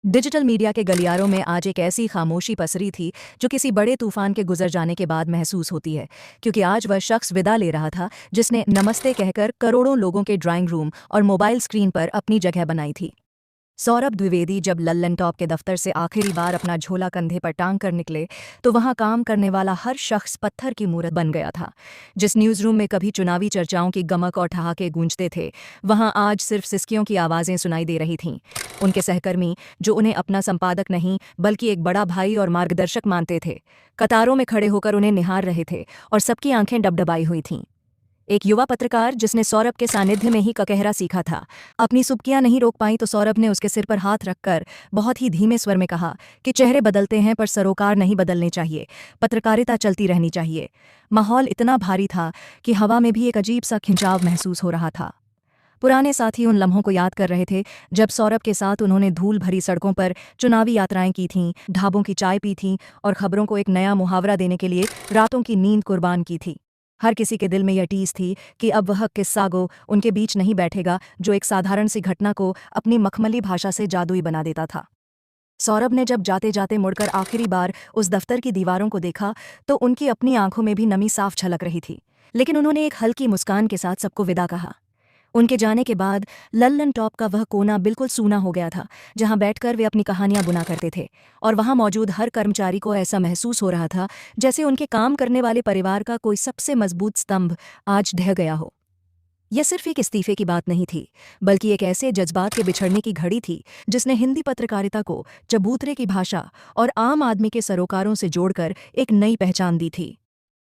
Digital media के गलियारों में आज एक ऐसी खामोशी पसरी थी जो किसी बड़े तूफान के गुजर जाने के बाद महसूस होती है, क्योंकि आज वह शख्स विदा ले रहा था जिसने नमस्ते कहकर करोड़ों लोगों के ड्राइंग रूम और मोबाइल स्क्रीन पर अपनी जगह बनाई थी। सौरभ द्विवेदी जब लल्लन टॉप के दफ्तर से आखिरी बार अपना झोला कंधे पर टांग कर निकले तो वहां काम करने वाला हर शख्स पत्थर की मूरत बन गया था। जिस न्यूज़ रूम में कभी चुनावी चर्चाओं की गमक और ठहाके गूंजते थे, वहां आज सिर्फ सिसकियों की आवाज़ें सुनाई दे रही थीं। उनके सहकर्मी, जो उन्हें अपना संपादक नहीं बल्कि एक बड़ा भाई और मार्गदर्शक मानते थे, कतारों में खड़े होकर उन्हें निहार रहे थे और सबकी आंखें डबडबाई हुई थीं। एक युवा पत्रकार जिसने सौरभ के सानिध्य में ही ककहरा सीखा था, अपनी सुबकियां नहीं रोक पाई तो सौरभ ने उसके सिर पर हाथ रखकर बहुत ही धीमे स्वर में कहा कि चेहरे बदलते हैं पर सरोकार नहीं बदलने चाहिए, पत्रकारिता चलती रहनी चाहिए। माहौल इतना भारी था कि हवा में भी एक अजीब सा खिंचाव महसूस हो रहा था। पुराने साथी उन लम्हों को याद कर रहे थे जब सौरभ के साथ उन्होंने धूल भरी सड़कों पर चुनावी यात्राएं की थीं, ढाबों की चाय पी थी और खबरों को एक नया मुहावरा देने के लिए रातों की नींद कुर्बान की थी। हर किसी के दिल में यह टीस थी कि अब वह किस्सा गो उनके बीच नहीं बैठेगा जो एक साधारण सी घटना को अपनी मखमली भाषा से जादुई बना देता था। सौरभ ने जब जाते जाते मुड़कर आखिरी बार उस दफ्तर की दीवारों को देखा तो उनकी अपनी आंखों में भी नमी साफ झलक रही थी, लेकिन उन्होंने एक हल्की मुस्कान के साथ सबको विदा कहा। उनके जाने के बाद लल्लन टॉप का वह कोना बिल्कुल सूना हो गया था जहां बैठकर वे अपनी कहानियां बुना करते थे, और वहां मौजूद हर कर्मचारी को ऐसा महसूस हो रहा था जैसे उनके काम करने वाले परिवार का कोई सबसे मजबूत स्तंभ आज ढह गया हो। यह सिर्फ एक इस्तीफे की बात नहीं थी, बल्कि एक ऐसे जज्बात के बिछड़ने की घड़ी थी जिसने हिंदी पत्रकारिता को चबूतरे की भाषा और आम आदमी के सरोकारों से जोड़कर एक नई पहचान दी थी।